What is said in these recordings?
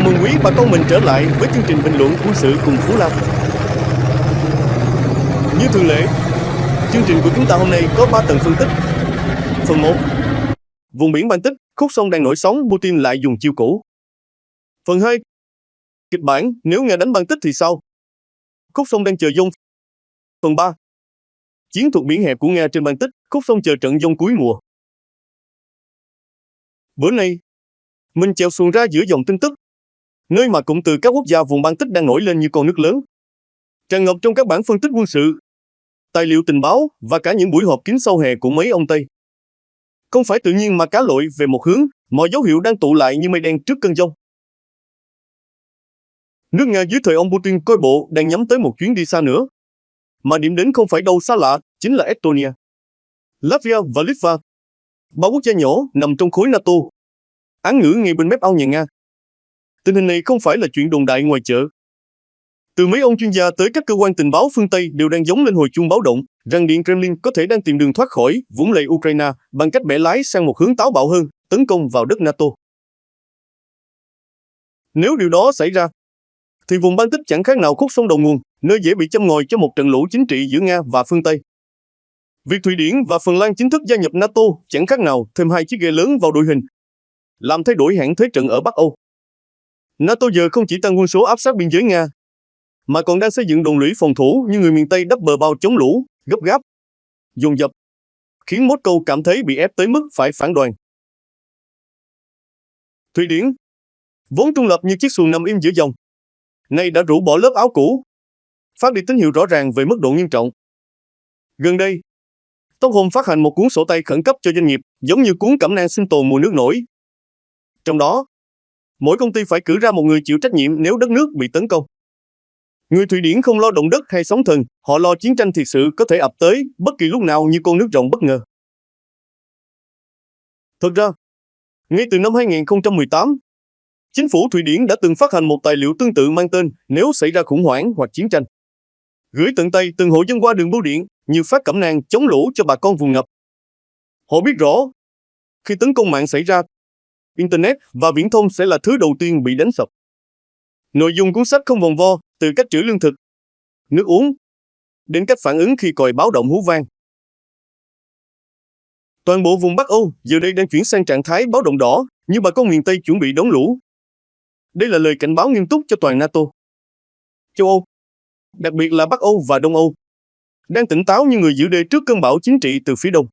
Chào mừng quý bà con mình trở lại với chương trình bình luận quân sự cùng Phú Lam. Như thường lệ, chương trình của chúng ta hôm nay có 3 tầng phân tích. Phần 1. Vùng biển Baltic, khúc sông đang nổi sóng, Putin lại dùng chiêu cũ. Phần 2. Kịch bản, nếu Nga đánh Baltic thì sao? Khúc sông đang chờ dông. Phần 3. Chiến thuật biển hẹp của Nga trên Baltic, khúc sông chờ trận dông cuối mùa. Bữa nay, mình chèo xuồng ra giữa dòng tin tức, nơi mà cụm từ các quốc gia vùng Baltic đang nổi lên như con nước lớn, tràn ngập trong các bản phân tích quân sự, tài liệu tình báo và cả những buổi họp kín sau hè của mấy ông Tây. Không phải tự nhiên mà cá lội về một hướng, mọi dấu hiệu đang tụ lại như mây đen trước cơn dông. Nước Nga dưới thời ông Putin coi bộ đang nhắm tới một chuyến đi xa nữa. Mà điểm đến không phải đâu xa lạ, chính là Estonia, Latvia và Litva, 3 quốc gia nhỏ nằm trong khối NATO, án ngữ ngay bên mép ao nhà Nga. Tình hình này không phải là chuyện đồn đại ngoài chợ. Từ mấy ông chuyên gia tới các cơ quan tình báo phương Tây đều đang gióng lên hồi chuông báo động rằng Điện Kremlin có thể đang tìm đường thoát khỏi vũng lầy Ukraine bằng cách bẻ lái sang một hướng táo bạo hơn, tấn công vào đất NATO. Nếu điều đó xảy ra, thì vùng Baltic chẳng khác nào khúc sông đầu nguồn, nơi dễ bị châm ngòi cho một trận lũ chính trị giữa Nga và phương Tây. Việc Thụy Điển và Phần Lan chính thức gia nhập NATO chẳng khác nào thêm hai chiếc ghe lớn vào đội hình, làm thay đổi hẳn thế trận ở Bắc Âu. NATO giờ không chỉ tăng quân số áp sát biên giới Nga, mà còn đang xây dựng đồn lũy phòng thủ như người miền Tây đắp bờ bao chống lũ, gấp gáp, dồn dập, khiến Moscow cảm thấy bị ép tới mức phải phản đoàn. Thụy Điển, vốn trung lập như chiếc xuồng nằm im giữa dòng, nay đã rũ bỏ lớp áo cũ, phát đi tín hiệu rõ ràng về mức độ nghiêm trọng. Gần đây, Stockholm phát hành một cuốn sổ tay khẩn cấp cho doanh nghiệp, giống như cuốn cẩm nang sinh tồn mùa nước nổi. Trong đó, mỗi công ty phải cử ra một người chịu trách nhiệm nếu đất nước bị tấn công. Người Thụy Điển không lo động đất hay sóng thần, họ lo chiến tranh thiệt sự có thể ập tới bất kỳ lúc nào như con nước rộng bất ngờ. Thật ra, ngay từ năm 2018, chính phủ Thụy Điển đã từng phát hành một tài liệu tương tự mang tên Nếu xảy ra khủng hoảng hoặc chiến tranh, gửi tận tay từng hộ dân qua đường bưu điện như phát cẩm nang chống lũ cho bà con vùng ngập. Họ biết rõ, khi tấn công mạng xảy ra, Internet và viễn thông sẽ là thứ đầu tiên bị đánh sập. Nội dung cuốn sách không vòng vo, từ cách trữ lương thực, nước uống, đến cách phản ứng khi còi báo động hú vang. Toàn bộ vùng Bắc Âu giờ đây đang chuyển sang trạng thái báo động đỏ, như bà con miền Tây chuẩn bị đón lũ. Đây là lời cảnh báo nghiêm túc cho toàn NATO. Châu Âu, đặc biệt là Bắc Âu và Đông Âu, đang tỉnh táo như người giữ đê trước cơn bão chính trị từ phía đông.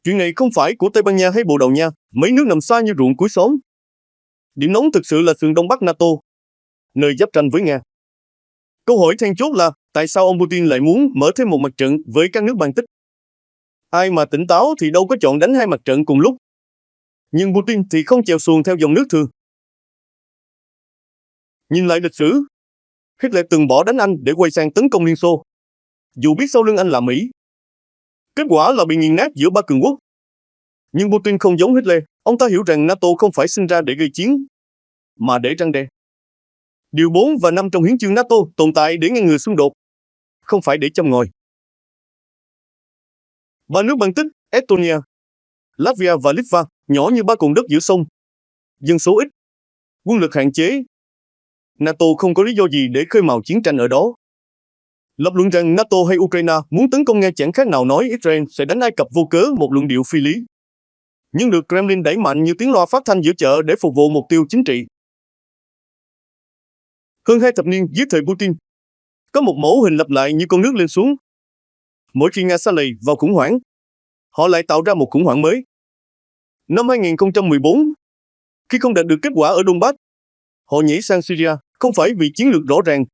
Chuyện này không phải của Tây Ban Nha hay Bồ Đào Nha, mấy nước nằm xa như ruộng cuối xóm. Điểm nóng thực sự là sườn Đông Bắc NATO, nơi giáp ranh với Nga. Câu hỏi then chốt là tại sao ông Putin lại muốn mở thêm một mặt trận với các nước Baltic? Ai mà tỉnh táo thì đâu có chọn đánh hai mặt trận cùng lúc. Nhưng Putin thì không chèo xuồng theo dòng nước thường. Nhìn lại lịch sử, Hitler từng bỏ đánh Anh để quay sang tấn công Liên Xô, dù biết sau lưng Anh là Mỹ. Kết quả là bị nghiền nát giữa ba cường quốc. Nhưng Putin không giống Hitler, ông ta hiểu rằng NATO không phải sinh ra để gây chiến, mà để răn đe. Điều 4 và 5 trong hiến chương NATO tồn tại để ngăn ngừa xung đột, không phải để châm ngòi. Ba nước Baltic, Estonia, Latvia và Litva, nhỏ như ba cồn đất giữa sông, dân số ít, quân lực hạn chế. NATO không có lý do gì để khơi mào chiến tranh ở đó. Lập luận rằng NATO hay Ukraine muốn tấn công Nga chẳng khác nào nói Israel sẽ đánh Ai Cập vô cớ, một luận điệu phi lý, nhưng được Kremlin đẩy mạnh như tiếng loa phát thanh giữa chợ để phục vụ mục tiêu chính trị. Hơn 2 thập niên dưới thời Putin, có một mẫu hình lặp lại như con nước lên xuống. Mỗi khi Nga sa lầy vào khủng hoảng, họ lại tạo ra một khủng hoảng mới. Năm 2014, khi không đạt được kết quả ở Donbass, họ nhảy sang Syria, không phải vì chiến lược rõ ràng,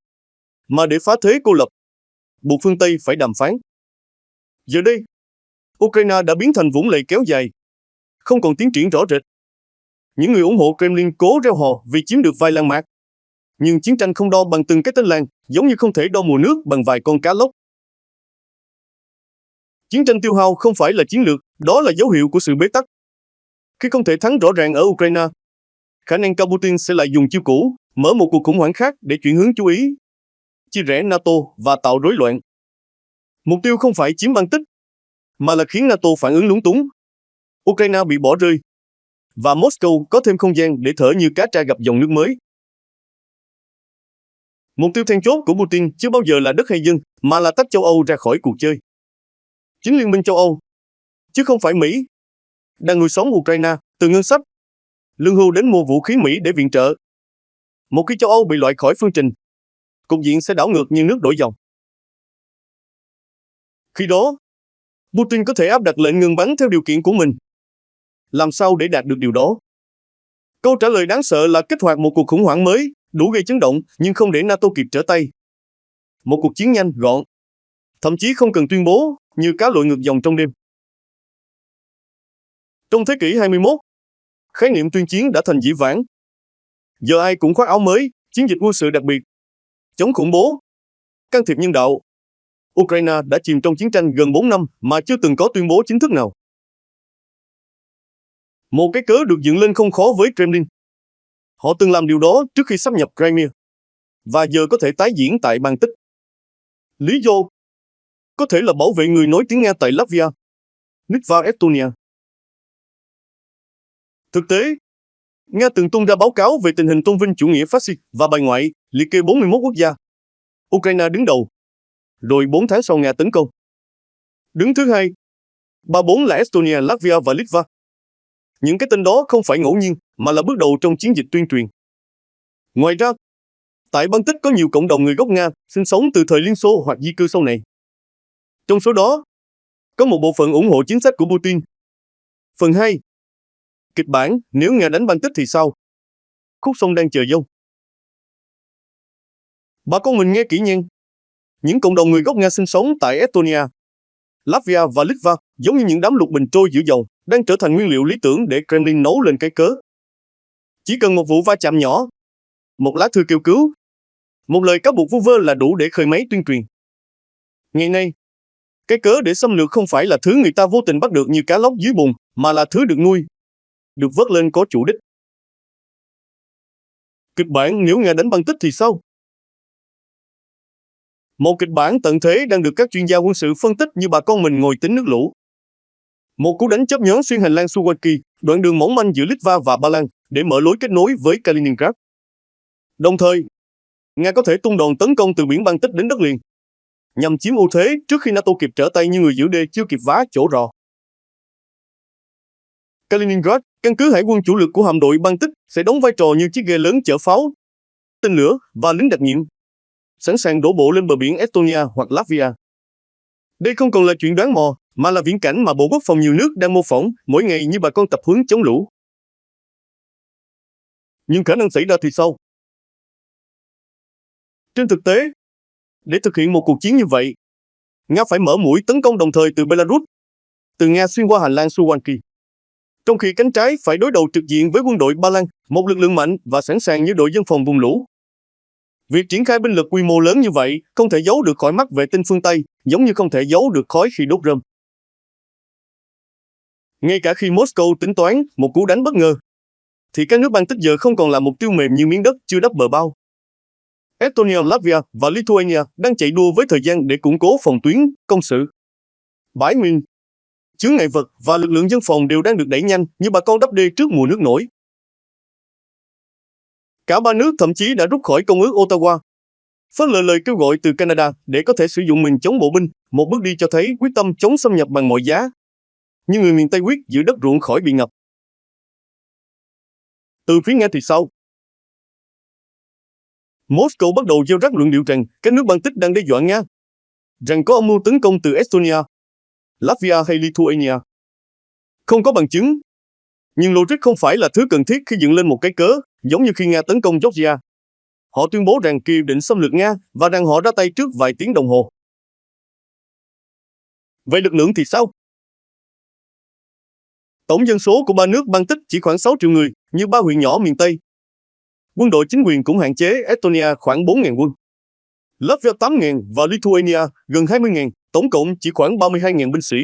mà để phá thế cô lập, buộc phương Tây phải đàm phán. Giờ đây, Ukraine đã biến thành vũng lầy kéo dài, không còn tiến triển rõ rệt. Những người ủng hộ Kremlin cố reo hò vì chiếm được vài làng mạc. Nhưng chiến tranh không đo bằng từng cái tên làng, giống như không thể đo mùa nước bằng vài con cá lóc. Chiến tranh tiêu hao không phải là chiến lược, đó là dấu hiệu của sự bế tắc. Khi không thể thắng rõ ràng ở Ukraine, khả năng cao Putin sẽ lại dùng chiêu cũ, mở một cuộc khủng hoảng khác để chuyển hướng chú ý, chia rẽ NATO và tạo rối loạn. Mục tiêu không phải chiếm Baltic, mà là khiến NATO phản ứng lúng túng. Ukraine bị bỏ rơi, và Moscow có thêm không gian để thở như cá tra gặp dòng nước mới. Mục tiêu then chốt của Putin chưa bao giờ là đất hay dân, mà là tách châu Âu ra khỏi cuộc chơi. Chính Liên minh châu Âu, chứ không phải Mỹ, đang nuôi sống Ukraine từ ngân sách, lương hưu đến mua vũ khí Mỹ để viện trợ. Một khi châu Âu bị loại khỏi phương trình, cục diện sẽ đảo ngược như nước đổ dòng. Khi đó, Putin có thể áp đặt lệnh ngừng bắn theo điều kiện của mình. Làm sao để đạt được điều đó? Câu trả lời đáng sợ là kích hoạt một cuộc khủng hoảng mới, đủ gây chấn động nhưng không để NATO kịp trở tay. Một cuộc chiến nhanh, gọn, thậm chí không cần tuyên bố, như cá lội ngược dòng trong đêm. Trong thế kỷ 21, khái niệm tuyên chiến đã thành dĩ vãng. Giờ ai cũng khoác áo mới, chiến dịch quân sự đặc biệt, chống khủng bố, can thiệp nhân đạo. Ukraine đã chìm trong chiến tranh gần 4 năm mà chưa từng có tuyên bố chính thức nào. Một cái cớ được dựng lên không khó với Kremlin. Họ từng làm điều đó trước khi sáp nhập Crimea, và giờ có thể tái diễn tại Baltic. Lý do có thể là bảo vệ người nói tiếng Nga tại Latvia, Litva, Estonia. Thực tế, Nga từng tung ra báo cáo về tình hình tôn vinh chủ nghĩa phát xít và bài ngoại, liệt kê 41 quốc gia. Ukraine đứng đầu, rồi 4 tháng sau Nga tấn công. Đứng thứ hai, 34 là Estonia, Latvia và Litva. Những cái tên đó không phải ngẫu nhiên, mà là bước đầu trong chiến dịch tuyên truyền. Ngoài ra, tại Baltic có nhiều cộng đồng người gốc Nga sinh sống từ thời Liên Xô hoặc di cư sau này. Trong số đó, có một bộ phận ủng hộ chính sách của Putin. Phần 2. Kịch bản nếu Nga đánh Baltic thì sao? Khúc sông đang chờ dâu. Bà con mình nghe kỹ nha. Những cộng đồng người gốc Nga sinh sống tại Estonia, Latvia và Litva giống như những đám lục bình trôi giữa dầu, đang trở thành nguyên liệu lý tưởng để Kremlin nấu lên cái cớ. Chỉ cần một vụ va chạm nhỏ, một lá thư kêu cứu, một lời cáo buộc vu vơ là đủ để khơi máy tuyên truyền. Ngày nay, cái cớ để xâm lược không phải là thứ người ta vô tình bắt được như cá lóc dưới bùn, mà là thứ được nuôi, được vớt lên có chủ đích. Kịch bản nếu Nga đánh Baltic thì sao? Một kịch bản tận thế đang được các chuyên gia quân sự phân tích như bà con mình ngồi tính nước lũ. Một cú đánh chớp nhoáng xuyên hành lang Suwalki, đoạn đường mỏng manh giữa Litva và Ba Lan, để mở lối kết nối với Kaliningrad. Đồng thời, Nga có thể tung đòn tấn công từ biển Baltic đến đất liền, nhằm chiếm ưu thế trước khi NATO kịp trở tay như người giữ đê chưa kịp vá chỗ rò. Kaliningrad, căn cứ hải quân chủ lực của hạm đội Baltic, sẽ đóng vai trò như chiếc ghe lớn chở pháo, tên lửa và lính đặc nhiệm, sẵn sàng đổ bộ lên bờ biển Estonia hoặc Latvia. Đây không còn là chuyện đoán mò, mà là viễn cảnh mà Bộ Quốc phòng nhiều nước đang mô phỏng mỗi ngày như bà con tập huấn chống lũ. Nhưng khả năng xảy ra thì sao? Trên thực tế, để thực hiện một cuộc chiến như vậy, Nga phải mở mũi tấn công đồng thời từ Belarus, từ Nga xuyên qua hành lang Suwalki. Trong khi cánh trái phải đối đầu trực diện với quân đội Ba Lan, một lực lượng mạnh và sẵn sàng như đội dân phòng vùng lũ. Việc triển khai binh lực quy mô lớn như vậy không thể giấu được khỏi mắt vệ tinh phương Tây, giống như không thể giấu được khói khi đốt rơm. Ngay cả khi Moscow tính toán một cú đánh bất ngờ, thì các nước Baltic giờ không còn là mục tiêu mềm như miếng đất chưa đắp bờ bao. Estonia, Latvia và Lithuania đang chạy đua với thời gian để củng cố phòng tuyến, công sự. Bãi mìn, chướng ngại vật và lực lượng dân phòng đều đang được đẩy nhanh như bà con đắp đê trước mùa nước nổi. Cả ba nước thậm chí đã rút khỏi Công ước Ottawa, phớt lờ lời kêu gọi từ Canada để có thể sử dụng mình chống bộ binh, một bước đi cho thấy quyết tâm chống xâm nhập bằng mọi giá. Như người miền Tây quyết giữ đất ruộng khỏi bị ngập. Từ phía Nga thì sao? Moscow bắt đầu gieo rắc luận điệu rằng các nước Baltic đang đe dọa Nga, rằng có âm mưu tấn công từ Estonia, Latvia hay Lithuania. Không có bằng chứng, nhưng logic không phải là thứ cần thiết khi dựng lên một cái cớ, giống như khi Nga tấn công Georgia. Họ tuyên bố rằng Kyiv định xâm lược Nga và rằng họ ra tay trước vài tiếng đồng hồ. Vậy lực lượng thì sao? Tổng dân số của ba nước Baltic chỉ khoảng 6 triệu người, như ba huyện nhỏ miền Tây. Quân đội chính quyền cũng hạn chế, Estonia khoảng 4.000 quân, Latvia 8.000 và Lithuania gần 20.000, tổng cộng chỉ khoảng 32.000 binh sĩ.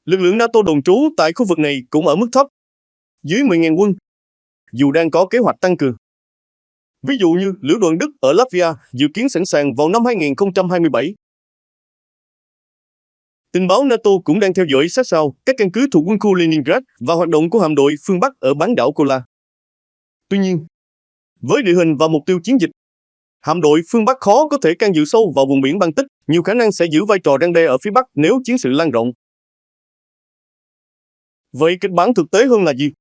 Lực lượng NATO đồn trú tại khu vực này cũng ở mức thấp, dưới 10.000 quân, dù đang có kế hoạch tăng cường. Ví dụ như Lữ đoàn Đức ở Latvia dự kiến sẵn sàng vào năm 2027. Tình báo NATO cũng đang theo dõi sát sao các căn cứ thuộc quân khu Leningrad và hoạt động của hạm đội phương Bắc ở bán đảo Kola. Tuy nhiên, với địa hình và mục tiêu chiến dịch, hạm đội phương Bắc khó có thể can dự sâu vào vùng biển Baltic, nhiều khả năng sẽ giữ vai trò răn đe ở phía Bắc nếu chiến sự lan rộng. Vậy kịch bản thực tế hơn là gì?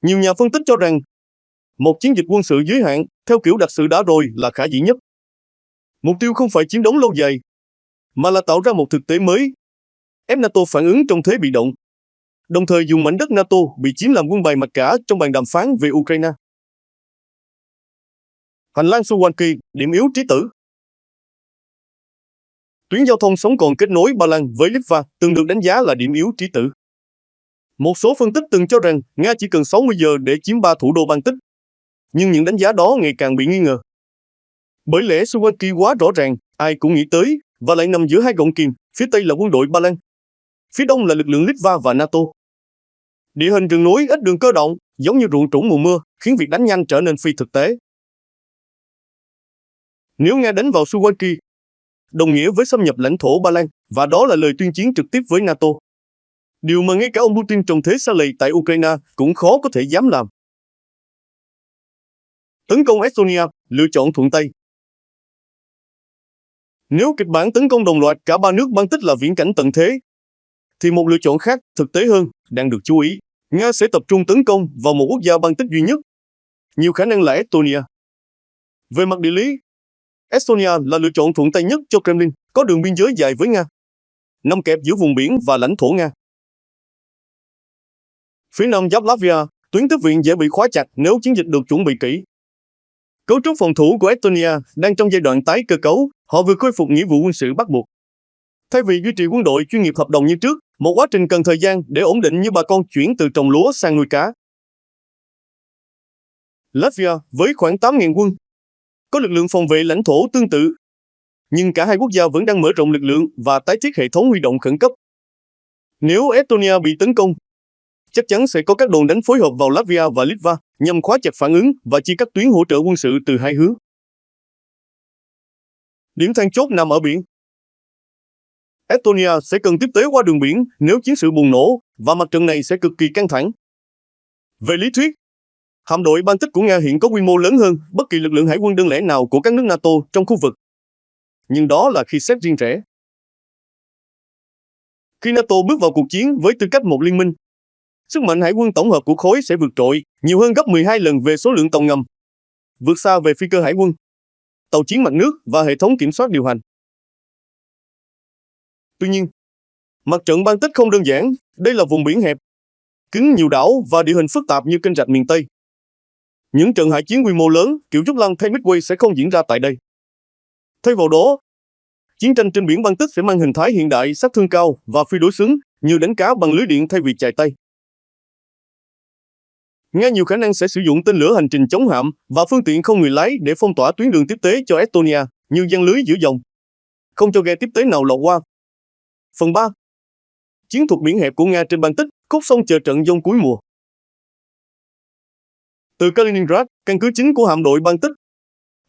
Nhiều nhà phân tích cho rằng, một chiến dịch quân sự giới hạn, theo kiểu đặt sự đã rồi là khả dĩ nhất. Mục tiêu không phải chiếm đóng lâu dài, mà là tạo ra một thực tế mới, ép NATO phản ứng trong thế bị động, đồng thời dùng mảnh đất NATO bị chiếm làm quân bài mặc cả trong bàn đàm phán về Ukraine. Hành lang Suwalki, điểm yếu trí tử. Tuyến giao thông sống còn kết nối Ba Lan với Litva từng được đánh giá là điểm yếu trí tử. Một số phân tích từng cho rằng Nga chỉ cần 60 giờ để chiếm 3 thủ đô Baltic, nhưng những đánh giá đó ngày càng bị nghi ngờ. Bởi lẽ Suwalki quá rõ ràng, ai cũng nghĩ tới, và lại nằm giữa hai gọng kìm, phía Tây là quân đội Ba Lan, phía Đông là lực lượng Litva và NATO. Địa hình rừng núi ít đường cơ động, giống như ruộng trũng mùa mưa, khiến việc đánh nhanh trở nên phi thực tế. Nếu Nga đánh vào Suwalki, đồng nghĩa với xâm nhập lãnh thổ Ba Lan, và đó là lời tuyên chiến trực tiếp với NATO. Điều mà ngay cả ông Putin trong thế xa lầy tại Ukraine cũng khó có thể dám làm. Tấn công Estonia, lựa chọn thuận tay. Nếu kịch bản tấn công đồng loạt cả ba nước Baltic là viễn cảnh tận thế, thì một lựa chọn khác, thực tế hơn, đang được chú ý. Nga sẽ tập trung tấn công vào một quốc gia Baltic duy nhất, nhiều khả năng là Estonia. Về mặt địa lý, Estonia là lựa chọn thuận tay nhất cho Kremlin, có đường biên giới dài với Nga, nằm kẹp giữa vùng biển và lãnh thổ Nga. Phía nam giáp Latvia, tuyến tiếp viện dễ bị khóa chặt nếu chiến dịch được chuẩn bị kỹ. Cấu trúc phòng thủ của Estonia đang trong giai đoạn tái cơ cấu, họ vừa khôi phục nghĩa vụ quân sự bắt buộc. Thay vì duy trì quân đội chuyên nghiệp hợp đồng như trước, một quá trình cần thời gian để ổn định như bà con chuyển từ trồng lúa sang nuôi cá. Latvia với khoảng 8.000 quân, có lực lượng phòng vệ lãnh thổ tương tự, nhưng cả hai quốc gia vẫn đang mở rộng lực lượng và tái thiết hệ thống huy động khẩn cấp. Nếu Estonia bị tấn công, chắc chắn sẽ có các đòn đánh phối hợp vào Latvia và Litva nhằm khóa chặt phản ứng và chia cắt tuyến hỗ trợ quân sự từ hai hướng. Điểm then chốt nằm ở biển. Estonia sẽ cần tiếp tế qua đường biển nếu chiến sự bùng nổ, và mặt trận này sẽ cực kỳ căng thẳng. Về lý thuyết, hạm đội Baltic của Nga hiện có quy mô lớn hơn bất kỳ lực lượng hải quân đơn lẻ nào của các nước NATO trong khu vực. Nhưng đó là khi xét riêng rẽ. Khi NATO bước vào cuộc chiến với tư cách một liên minh, sức mạnh hải quân tổng hợp của khối sẽ vượt trội, nhiều hơn gấp 12 lần về số lượng tàu ngầm, vượt xa về phi cơ hải quân, tàu chiến mặt nước và hệ thống kiểm soát điều hành. Tuy nhiên, mặt trận Baltic không đơn giản, đây là vùng biển hẹp, cứng nhiều đảo và địa hình phức tạp như kênh rạch miền Tây. Những trận hải chiến quy mô lớn kiểu Jutland hay Midway sẽ không diễn ra tại đây. Thay vào đó, chiến tranh trên biển Baltic sẽ mang hình thái hiện đại, sát thương cao và phi đối xứng, như đánh cá bằng lưới điện thay vì chài tay. Nga nhiều khả năng sẽ sử dụng tên lửa hành trình chống hạm và phương tiện không người lái để phong tỏa tuyến đường tiếp tế cho Estonia, như giăng lưới giữa dòng, không cho ghe tiếp tế nào lọt qua. Phần 3. Chiến thuật biển hẹp của Nga trên Baltic, khúc sông chờ trận giông cuối mùa. Từ Kaliningrad, căn cứ chính của hạm đội Baltic,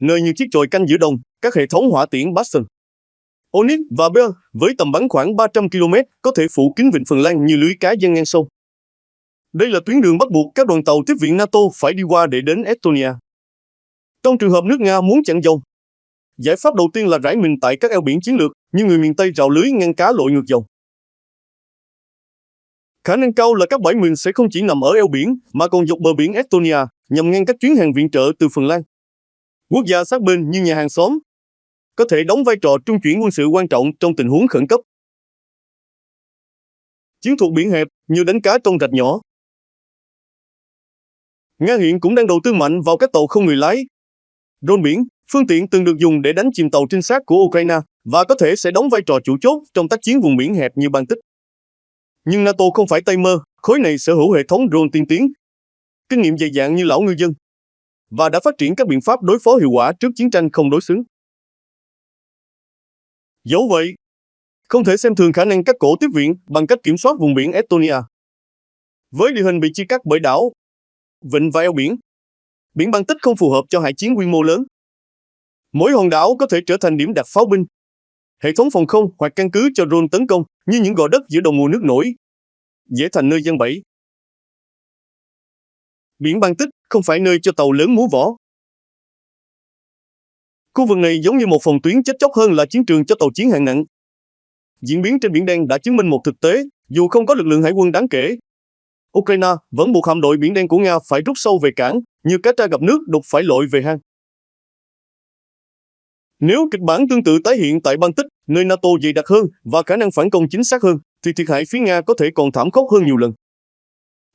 nơi như chiếc chòi canh giữa đồng, các hệ thống hỏa tiễn Bastion, Onyx và Bell với tầm bắn khoảng 300 km có thể phủ kín vịnh Phần Lan như lưới cá giăng ngang sông. Đây là tuyến đường bắt buộc các đoàn tàu tiếp viện NATO phải đi qua để đến Estonia. Trong trường hợp nước Nga muốn chặn dòng, giải pháp đầu tiên là rải mình tại các eo biển chiến lược như người miền Tây rào lưới ngăn cá lội ngược dòng. Khả năng cao là các bãi mìn sẽ không chỉ nằm ở eo biển mà còn dọc bờ biển Estonia nhằm ngăn các chuyến hàng viện trợ từ Phần Lan. Quốc gia sát bên như nhà hàng xóm có thể đóng vai trò trung chuyển quân sự quan trọng trong tình huống khẩn cấp. Chiến thuật biển hẹp như đánh cá trong rạch nhỏ. Nga hiện cũng đang đầu tư mạnh vào các tàu không người lái, drone biển, phương tiện từng được dùng để đánh chìm tàu trinh sát của Ukraine và có thể sẽ đóng vai trò chủ chốt trong tác chiến vùng biển hẹp như Baltic. Nhưng NATO không phải tay mơ, khối này sở hữu hệ thống drone tiên tiến, kinh nghiệm dày dạn như lão ngư dân, và đã phát triển các biện pháp đối phó hiệu quả trước chiến tranh không đối xứng. Dẫu vậy, không thể xem thường khả năng cắt cổ tiếp viện bằng cách kiểm soát vùng biển Estonia. Với địa hình bị chia cắt bởi đảo, vịnh và eo biển, biển Baltic không phù hợp cho hải chiến quy mô lớn. Mỗi hòn đảo có thể trở thành điểm đặt pháo binh, hệ thống phòng không hoặc căn cứ cho drone tấn công, như những gò đất giữa đầu mùa nước nổi, dễ thành nơi giăng bẫy. Biển Baltic không phải nơi cho tàu lớn múa võ. Khu vực này giống như một phòng tuyến chết chóc hơn là chiến trường cho tàu chiến hạng nặng. Diễn biến trên Biển Đen đã chứng minh một thực tế, dù không có lực lượng hải quân đáng kể, Ukraine vẫn buộc hạm đội Biển Đen của Nga phải rút sâu về cảng, như cá tra gặp nước đục phải lội về hang. Nếu kịch bản tương tự tái hiện tại Baltic, nơi NATO dày đặc hơn và khả năng phản công chính xác hơn, thì thiệt hại phía Nga có thể còn thảm khốc hơn nhiều lần.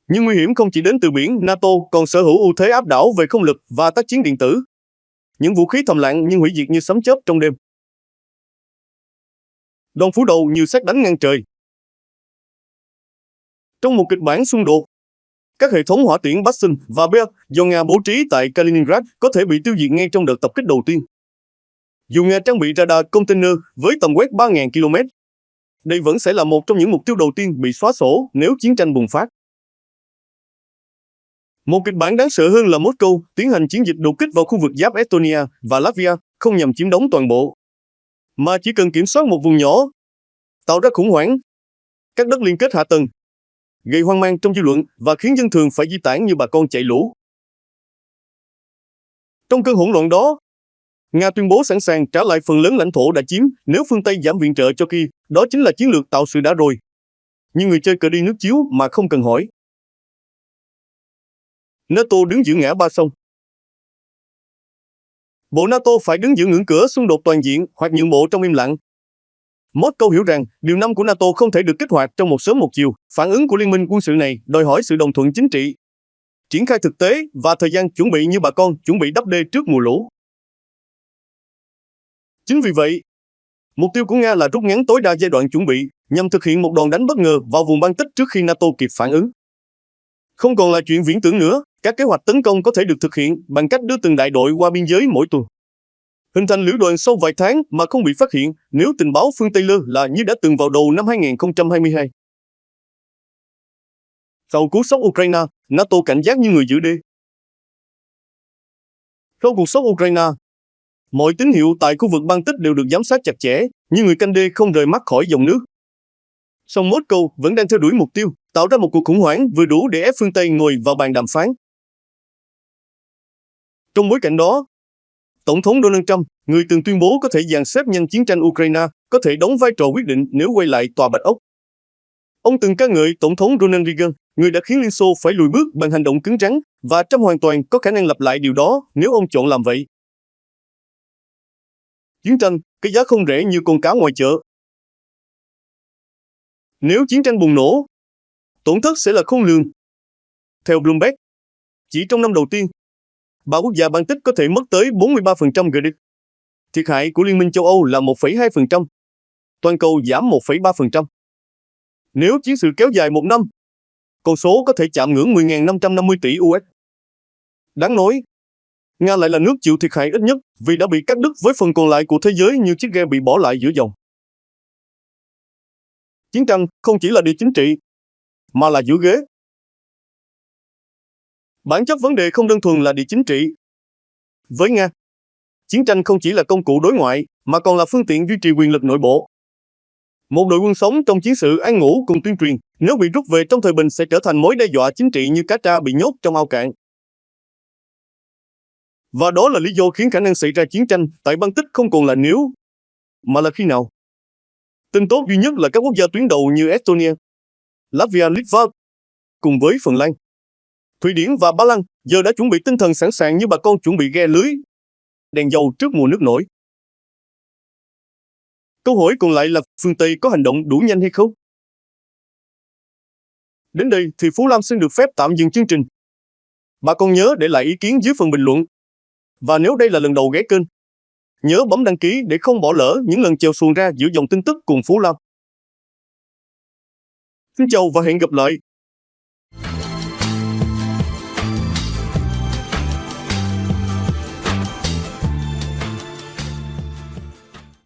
Nhưng nguy hiểm không chỉ đến từ biển, NATO còn sở hữu ưu thế áp đảo về không lực và tác chiến điện tử. Những vũ khí thầm lặng nhưng hủy diệt như sấm chớp trong đêm. Đòn phủ đầu như sét đánh ngang trời. Trong một kịch bản xung đột, các hệ thống hỏa tiễn Bastion và Bear do Nga bố trí tại Kaliningrad có thể bị tiêu diệt ngay trong đợt tập kích đầu tiên. Dù Nga trang bị radar container với tầm quét 3.000 km, đây vẫn sẽ là một trong những mục tiêu đầu tiên bị xóa sổ nếu chiến tranh bùng phát. Một kịch bản đáng sợ hơn là Moscow tiến hành chiến dịch đột kích vào khu vực giáp Estonia và Latvia, không nhằm chiếm đóng toàn bộ, mà chỉ cần kiểm soát một vùng nhỏ, tạo ra khủng hoảng, các đất liên kết hạ tầng, gây hoang mang trong dư luận và khiến dân thường phải di tản như bà con chạy lũ. Trong cơn hỗn loạn đó, Nga tuyên bố sẵn sàng trả lại phần lớn lãnh thổ đã chiếm nếu phương Tây giảm viện trợ cho Kyiv, đó chính là chiến lược tạo sự đã rồi. Nhưng người chơi cờ đi nước chiếu mà không cần hỏi. NATO đứng giữa ngã ba sông. Bộ NATO phải đứng giữa ngưỡng cửa xung đột toàn diện hoặc nhượng bộ trong im lặng. Moscow hiểu rằng điều 5 của NATO không thể được kích hoạt trong một sớm một chiều. Phản ứng của liên minh quân sự này đòi hỏi sự đồng thuận chính trị, triển khai thực tế và thời gian chuẩn bị như bà con chuẩn bị đắp đê trước mùa lũ. Chính vì vậy, mục tiêu của Nga là rút ngắn tối đa giai đoạn chuẩn bị nhằm thực hiện một đòn đánh bất ngờ vào vùng Baltic trước khi NATO kịp phản ứng. Không còn là chuyện viễn tưởng nữa, các kế hoạch tấn công có thể được thực hiện bằng cách đưa từng đại đội qua biên giới mỗi tuần. Hình thành lữ đoàn sau vài tháng mà không bị phát hiện nếu tình báo phương Tây lơ là như đã từng vào đầu năm 2022. Sau cú sốc Ukraine, NATO cảnh giác như người giữ đê. Sau cuộc sốc Ukraine, mọi tín hiệu tại khu vực Baltic đều được giám sát chặt chẽ, như người canh đê không rời mắt khỏi dòng nước. Song Moscow vẫn đang theo đuổi mục tiêu, tạo ra một cuộc khủng hoảng vừa đủ để ép phương Tây ngồi vào bàn đàm phán. Trong bối cảnh đó, Tổng thống Donald Trump, người từng tuyên bố có thể dàn xếp nhanh chiến tranh Ukraine, có thể đóng vai trò quyết định nếu quay lại tòa Bạch Ốc. Ông từng ca ngợi Tổng thống Ronald Reagan, người đã khiến Liên Xô phải lùi bước bằng hành động cứng rắn, và Trump hoàn toàn có khả năng lặp lại điều đó nếu ông chọn làm vậy. Chiến tranh, cái giá không rẻ như con cá ngoài chợ. Nếu chiến tranh bùng nổ, tổn thất sẽ là khôn lường. Theo Bloomberg, chỉ trong năm đầu tiên, 3 quốc gia Baltic có thể mất tới 43% GDP. Thiệt hại của Liên minh châu Âu là 1,2%. Toàn cầu giảm 1,3%. Nếu chiến sự kéo dài một năm, con số có thể chạm ngưỡng 10.550 tỷ USD. Đáng nói, Nga lại là nước chịu thiệt hại ít nhất vì đã bị cắt đứt với phần còn lại của thế giới như chiếc ghe bị bỏ lại giữa dòng. Chiến tranh không chỉ là địa chính trị, mà là giữa ghế. Bản chất vấn đề không đơn thuần là địa chính trị. Với Nga, chiến tranh không chỉ là công cụ đối ngoại, mà còn là phương tiện duy trì quyền lực nội bộ. Một đội quân sống trong chiến sự ăn ngủ cùng tuyên truyền, nếu bị rút về trong thời bình sẽ trở thành mối đe dọa chính trị như cá tra bị nhốt trong ao cạn. Và đó là lý do khiến khả năng xảy ra chiến tranh tại Baltic không còn là nếu, mà là khi nào. Tin tốt duy nhất là các quốc gia tuyến đầu như Estonia, Latvia, Litva, cùng với Phần Lan, Thụy Điển và Ba Lan giờ đã chuẩn bị tinh thần sẵn sàng như bà con chuẩn bị ghe lưới, đèn dầu trước mùa nước nổi. Câu hỏi còn lại là phương Tây có hành động đủ nhanh hay không? Đến đây thì Phú Lam xin được phép tạm dừng chương trình. Bà con nhớ để lại ý kiến dưới phần bình luận. Và nếu đây là lần đầu ghé kênh, nhớ bấm đăng ký để không bỏ lỡ những lần chèo xuồng ra giữa dòng tin tức cùng Phú Lam. Xin chào và hẹn gặp lại.